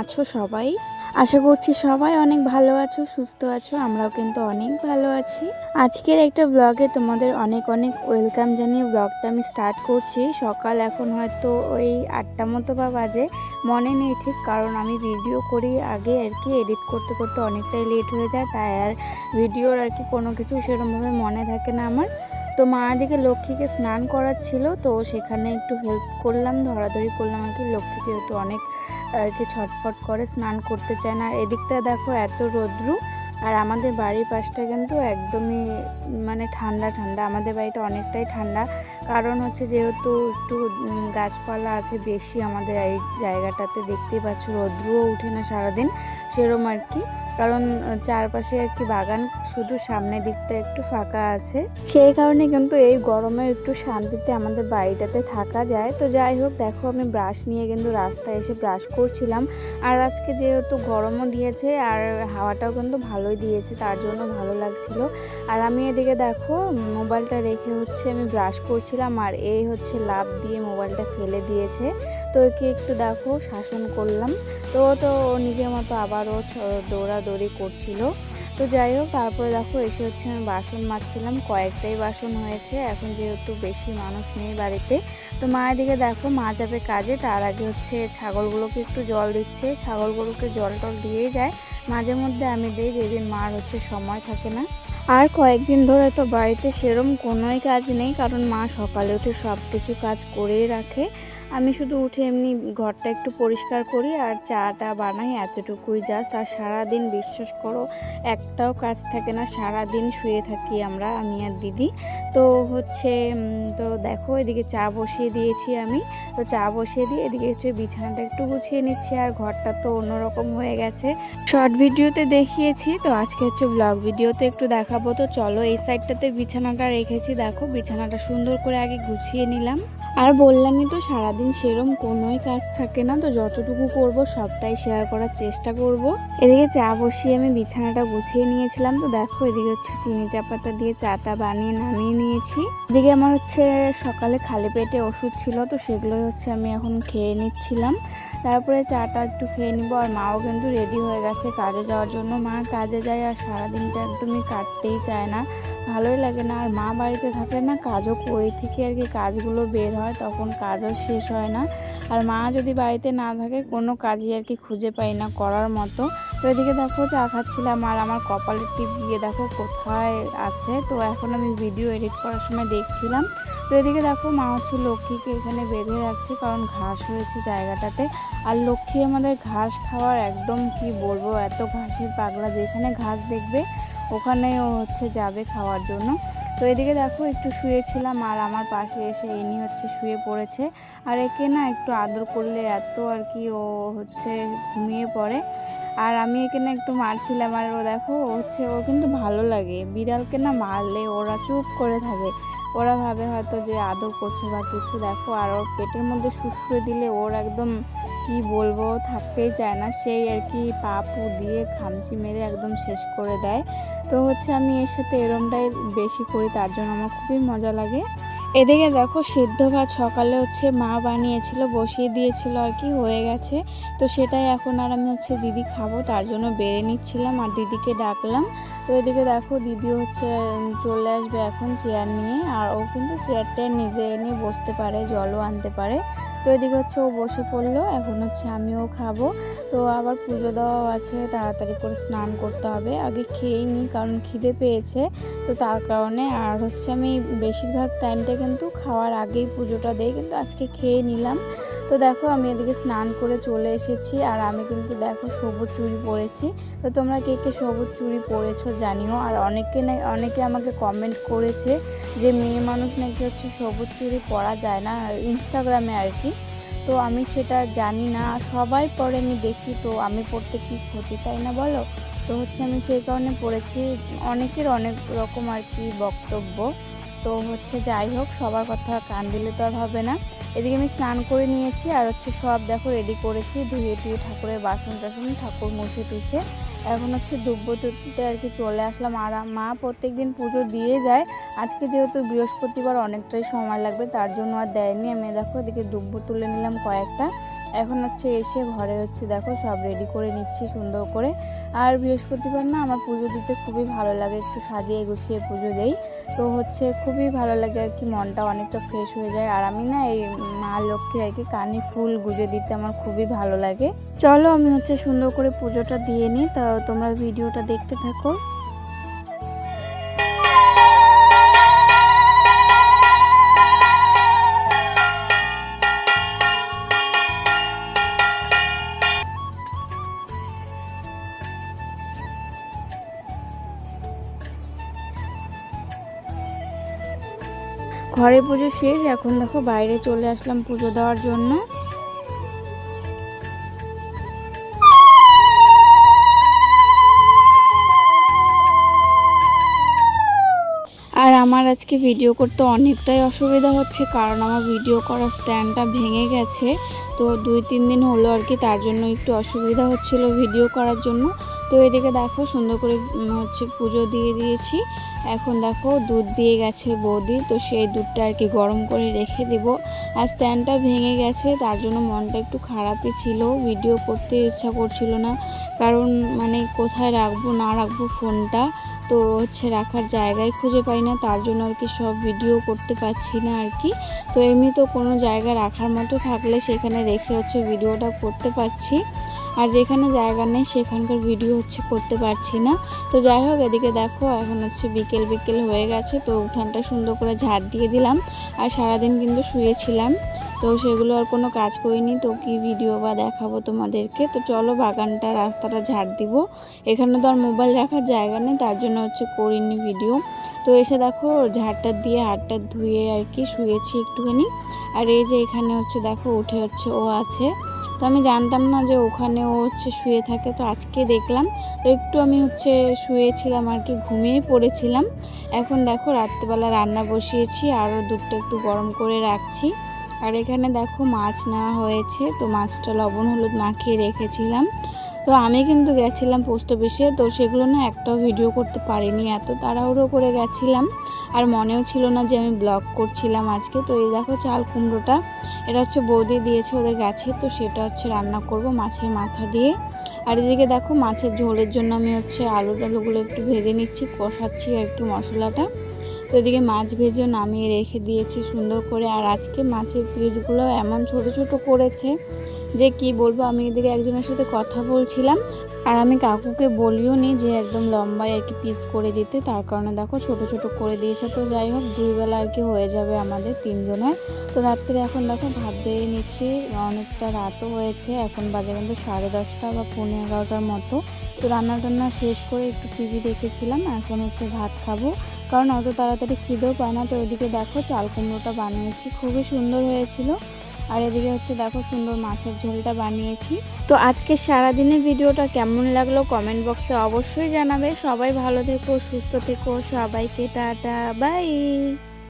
আছো সবাই? আশা করছি সবাই অনেক ভালো আছো, সুস্থ আছো। আমরাও কিন্তু অনেক ভালো আছি। আজকের একটা ব্লগে তোমাদের অনেক অনেক ওয়েলকাম জানিয়ে ব্লগটা আমি স্টার্ট করছি। সকাল এখন হয়তো ওই 8টা মতো বা বাজে, মনে নেই ঠিক, কারণ আমি ভিডিও করি আগে আর কি, এডিট করতে করতে অনেকটাই লেট হয়ে যায়, তাই আর ভিডিওর আর কি কোনো কিছু সেরকমভাবে মনে থাকে না আমার। তো মা দিকে লক্ষ্মীকে স্নান করাচ্ছিল, তো সেখানে একটু হেল্প করলাম, ধরাধরি করলাম আর কি। লক্ষ্মী যেহেতু অনেক আর কি ছটফট করে, স্নান করতে চায় না। এদিকটা দেখো এত রৌদ্র, আর আমাদের বাড়ির পাশটা কিন্তু একদমই মানে ঠান্ডা ঠান্ডা। আমাদের বাড়িটা অনেকটাই ঠান্ডা, কারণ হচ্ছে যেহেতু একটু গাছপালা আছে বেশি আমাদের এই জায়গাটাতে। দেখতেই পাচ্ছ রৌদ্রও উঠে না সারাদিন সেরম আর কি, কারণ চারপাশে আর কি বাগান, শুধু সামনের দিকটা একটু ফাঁকা আছে। সেই কারণে কিন্তু এই গরমে একটু শান্তিতে আমাদের বাড়িটাতে থাকা যায়। তো যাই হোক, দেখো আমি ব্রাশ নিয়ে কিন্তু রাস্তায় এসে ব্রাশ করছিলাম। আর আজকে যেহেতু গরমও দিয়েছে আর হাওয়াটাও কিন্তু ভালোই দিয়েছে, তার জন্য ভালো লাগছিল। আর আমি এদিকে দেখো মোবাইলটা রেখে হচ্ছে আমি ব্রাশ করছিলাম, আর এই হচ্ছে লাফ দিয়ে মোবাইলটা ফেলে দিয়েছে। তো একে একটু দেখো শাসন করলাম, তো ও নিজের মতো আবারও দৌড়াদৌড়ি করছিল। তো যাই হোক, তারপরে দেখো এসে হচ্ছে আমি বাসন মাজছিলাম। কয়েকটাই বাসন হয়েছে, এখন যেহেতু বেশি মানুষ নেই বাড়িতে। তো মায়ের দিকে দেখো মা যাবে কাজে, তার আগে হচ্ছে ছাগলগুলোকে একটু জল দিচ্ছে। ছাগলগুলোকে জল টল দিয়েই যায়, মাঝে মধ্যে আমি দিই, যেদিন মার হচ্ছে সময় থাকে না। আর কয়েকদিন ধরে তো বাড়িতে সেরম কোনোই কাজ নেই, কারণ মা সকালে উঠে সব কিছু কাজ করেই রাখে। আমি শুধু উঠে এমনি ঘরটা একটু পরিষ্কার করি আর চাটা বানাই, এতটুকুই জাস্ট। আর সারাদিন বিশ্বাস করো একটাও কাজ থাকে না, সারাদিন শুয়ে থাকি আমরা, আমি আর দিদি। তো হচ্ছে তো দেখো এদিকে চা বসিয়ে দিয়েছি আমি। তো চা বসিয়ে দিয়ে এদিকে হচ্ছে বিছানাটা একটু গুছিয়ে নিচ্ছি, আর ঘরটা তো অন্যরকম হয়ে গেছে। শর্ট ভিডিওতে দেখিয়েছি, তো আজকে হচ্ছে ব্লগ ভিডিওতে একটু দেখাবো। তো চলো, এই সাইডটাতে বিছানাটা রেখেছি, দেখো বিছানাটা সুন্দর করে আগে গুছিয়ে নিলাম। আর বললামই তো সারাদিন সেরম কোনোই কাজ থাকে না, তো যতটুকু করব সবটাই শেয়ার করার চেষ্টা করব। এদিকে চা বসিয়ে আমি বিছানাটা গুছিয়ে নিয়েছিলাম। তো দেখো এদিকে হচ্ছে চিনি চা পাতা দিয়ে চাটা বানিয়ে নামিয়ে নিয়েছি। এদিকে আমার হচ্ছে সকালে খালি পেটে ওষুধ ছিল, তো সেগুলোই হচ্ছে আমি এখন খেয়ে নিচ্ছিলাম। তারপরে চাটা একটু খেয়ে নিব। আর মাও কিন্তু রেডি হয়ে গেছে কাজে যাওয়ার জন্য। মা কাজে যায় আর সারাদিনটা একদমই কাটতেই চায় না, ভালোই লাগে না। আর মা বাড়িতে থাকলে না কাজও কই থেকে আর কি কাজগুলো বের হয়, তখন কাজও শেষ হয় না। আর মা যদি বাড়িতে না থাকে কোনো কাজই আর কি খুঁজে পাই না করার মতো। তো এদিকে দেখো চা খাচ্ছিলাম, আর আমার কপালের টিপ গিয়ে দেখো কোথায় আছে। তো এখন আমি ভিডিও এডিট করার সময় দেখছিলাম। তো এদিকে দেখো মা হচ্ছে লক্ষ্মীকে এখানে বেঁধে রাখছে, কারণ ঘাস হয়েছে জায়গাটাতে। আর লক্ষ্মী আমাদের ঘাস খাওয়ার একদম কি বলবো, এত ঘাসের পাগলা, যেখানে ঘাস দেখবে ওখানে ও হচ্ছে যাবে খাওয়ার জন্য। তো এদিকে দেখো একটু শুয়েছিলাম, আর আমার পাশে এসে ইনি হচ্ছে শুয়ে পড়েছে। আর একে না একটু আদর করলে এত আর কি ও হচ্ছে ঘুমিয়ে পড়ে। আর আমি একে না একটু মারছিলাম, আর ও দেখো ও কিন্তু ভালো লাগে। বিড়ালকে না মারলে ওরা চুপ করে থাকে, ওরা ভাবে হয়তো যে আদর করছে বা কিছু। দেখো আর ওর পেটের মধ্যে শুষড়ে দিলে ওর একদম কি বলবো, থাকতেই চায় না, সেই আর কি পা পু দিয়ে খামচি মেরে একদম শেষ করে দেয়। তো হচ্ছে আমি এর সাথে এরমটাই বেশি করি, তার জন্য আমার খুবই মজা লাগে। এদিকে দেখো সিদ্ধ ভাত সকালে হচ্ছে মা বানিয়েছিল, বসিয়ে দিয়েছিল আর কি, হয়ে গেছে। তো সেটাই এখন আর আমি হচ্ছে দিদি খাবো, তার জন্য বেড়ে নিচ্ছিলাম আর দিদিকে ডাকলাম। তো এদিকে দেখো দিদিও হচ্ছে চলে আসবে এখন চেয়ার নিয়ে, আর ও কিন্তু চেয়ারটা নিজে এনে বসতে পারে, জলও আনতে পারে। তো এদিকে হচ্ছে ও বসে পড়লো, এখন হচ্ছে আমিও খাবো। তো আবার পুজো দেওয়াও আছে, তাড়াতাড়ি করে স্নান করতে হবে। আগে খেয়েই নিই, কারণ খিদে পেয়েছে, তো তার কারণে। আর হচ্ছে আমি বেশিরভাগ টাইমটা কিন্তু খাওয়ার আগেই পুজোটা দেই, কিন্তু আজকে খেয়ে নিলাম। তো দেখো আমি এদিকে স্নান করে চলে এসেছি, আর আমি কিন্তু দেখো সবুজ চুড়ি পরেছি। তো তোমরা কে কে সবুজ চুড়ি পরেছো জানিও। আর অনেকে আমাকে কমেন্ট করেছে যে মেয়ে মানুষ নাকি হচ্ছে সবুজ চুড়ি পরা যায় না, ইনস্টাগ্রামে আর কি। তো আমি সেটা জানি না, সবাই পরে আমি দেখি, তো আমি পড়তে কি ক্ষতি, তাই না বলো? তো হচ্ছে আমি সেই কারণে পড়েছি। অনেকের অনেক রকম আর কি বক্তব্য। তো হচ্ছে যাই হোক, সবার কথা কান দিলে তো আর হবে না। এদিকে আমি স্নান করে নিয়েছি, আর হচ্ছে সব দেখো রেডি করেছি, ধুয়ে টুয়ে ঠাকুরের বাসন টাসন ঠাকুর মুছে টুছে এখন হচ্ছে দুব্বো তুলতে আর কি চলে আসলাম। আর মা প্রত্যেক দিন পুজো দিয়ে যায়, আজকে যেহেতু বৃহস্পতিবার অনেকটাই সময় লাগবে, তার জন্য আর দেয়নি। আমি দেখো এদিকে দুব্বো তুলে নিলাম কয়েকটা। এখন হচ্ছে এসে ঘরে হচ্ছে দেখো সব রেডি করে নিচ্ছি সুন্দর করে। আর বৃহস্পতিবার না আমার পুজো দিতে খুবই ভালো লাগে, একটু সাজিয়ে গুছিয়ে পুজো দেই, তো হচ্ছে খুবই ভালো লাগে আর কি, মনটা অনেকটা ফ্রেশ হয়ে যায়। আর আমি না এই মা লক্ষ্মীর আর কি কানে ফুল গুজে দিতে আমার খুবই ভালো লাগে। চলো আমি হচ্ছে সুন্দর করে পুজোটা দিয়ে নিই, তা তোমরা ভিডিওটা দেখতে থাকো। ঘরে পুজো শেষ, এখন দেখো বাইরে চলে আসলাম পুজো দেওয়ার জন্য। আর আমার আজকে ভিডিও করতে অনেকটাই অসুবিধা হচ্ছে, কারণ আমার ভিডিও করার স্ট্যান্ডটা ভেঙে গেছে। তো 2-3 দিন হলো আর কি, তার জন্য একটু অসুবিধা হচ্ছিল ভিডিও করার জন্য। তো এদিকে দেখো সুন্দর করে হচ্ছে পুজো দিয়ে দিয়েছি। এখন দেখো দুধ দিয়ে গেছে বৌদি, তো সেই দুধটা আর কি গরম করে রেখে দেব। আর স্ট্যান্ডটা ভেঙে গেছে, তার জন্য মনটা একটু খারাপই ছিল, ভিডিও করতে ইচ্ছা করছিল না, কারণ মানে কোথায় রাখবো না রাখবো ফোনটা, তো হচ্ছে রাখার জায়গায় খুঁজে পাই না, তার জন্য আর কি সব ভিডিও করতে পারছি না আর কি। তো এমনি তো কোনো জায়গা রাখার মতো থাকলে সেখানে রেখে হচ্ছে ভিডিওটা করতে পারছি, আর যেখানে জায়গা নেই সেখানকার ভিডিও হচ্ছে করতে পারছি না। তো যাই হোক, এদিকে দেখো এখন হচ্ছে বিকেল বিকেল হয়ে গেছে, তো উঠানটা সুন্দর করে ঝাড় দিয়ে দিলাম। আর সারাদিন কিন্তু শুয়েছিলাম, তো সেগুলো আর কোনো কাজ করিনি, তো কি ভিডিও বা দেখাবো তোমাদেরকে। তো চলো বাগানটা রাস্তাটা ঝাড় দিব, এখানে তো আর মোবাইল রাখার জায়গা নেই, তার জন্য হচ্ছে করিনি ভিডিও। তো এসে দেখো ঝাড়টা দিয়ে হাতটা ধুয়ে আর কি শুয়েছি একটুখানি। আর এই যে এখানে হচ্ছে দেখো উঠে হচ্ছে ও আছে, তো আমি জানতাম না যে ওখানে ও হচ্ছে শুয়ে থাকে, তো আজকে দেখলাম। তো একটু আমি হচ্ছে শুয়েছিলাম আর কি, ঘুমিয়ে পড়েছিলাম। এখন দেখো রাত্রেবেলা রান্না বসিয়েছি, আরও দুধটা একটু গরম করে রাখছি। আর এখানে দেখো মাছ নেওয়া হয়েছে, তো মাছটা লবণ হলুদ মাখিয়ে রেখেছিলাম। তো আমি কিন্তু গেছিলাম পোস্ট অফিসে, তো সেগুলো না একটাও ভিডিও করতে পারিনি, এত তাড়াহুড়ো করে গেছিলাম, আর মনেও ছিল না যে আমি ব্লগ করছিলাম আজকে। তো এই দেখো চাল কুমড়োটা, এটা হচ্ছে বৌদি দিয়েছে ওদের গাছে, তো সেটা হচ্ছে রান্না করব মাছের মাথা দিয়ে। আর এদিকে দেখো মাছের ঝোলের জন্য আমি হচ্ছে আলু টালুগুলো একটু ভেজে নিচ্ছি, কষাচ্ছি আর কি মশলাটা। তো এদিকে মাছ ভেজেও নামিয়ে রেখে দিয়েছি সুন্দর করে। আর আজকে মাছের পিসগুলো এমন ছোট ছোট করেছে যে কি বলবো, আমি এদিকে একজনের সাথে কথা বলছিলাম, আর আমি কাকুকে বলিও নি যে একদম লম্বায় আর কি পিস করে দিতে, তার কারণে দেখো ছোট ছোট করে দিয়েছে। তো যাই হোক 2 বেলা আর কি হয়ে যাবে আমাদের 3 জনের। তো রাত্রে এখন দেখো ভাত বেড়ে নিচ্ছি, অনেকটা রাতও হয়েছে, এখন বাজে কিন্তু 10:30 বা 11:15 মতো। তো রান্না টান্না শেষ করে একটু টিভি দেখেছিলাম, এখন হচ্ছে ভাত খাবো, কারণ অত তাড়াতাড়ি খিদেও পায় না। তো এদিকে দেখো চাল কুমড়োটা বানিয়েছি, খুবই সুন্দর হয়েছিল। আর এদিকে হচ্ছে দেখো সুন্দর মাছের ঝোলটা বানিয়েছি। তো আজকে সারাদিনের ভিডিওটা কেমন লাগলো কমেন্ট বক্সে অবশ্যই জানাবে। সবাই ভালো থেকো, সুস্থ থেকো, সবাইকে টাটা বাই।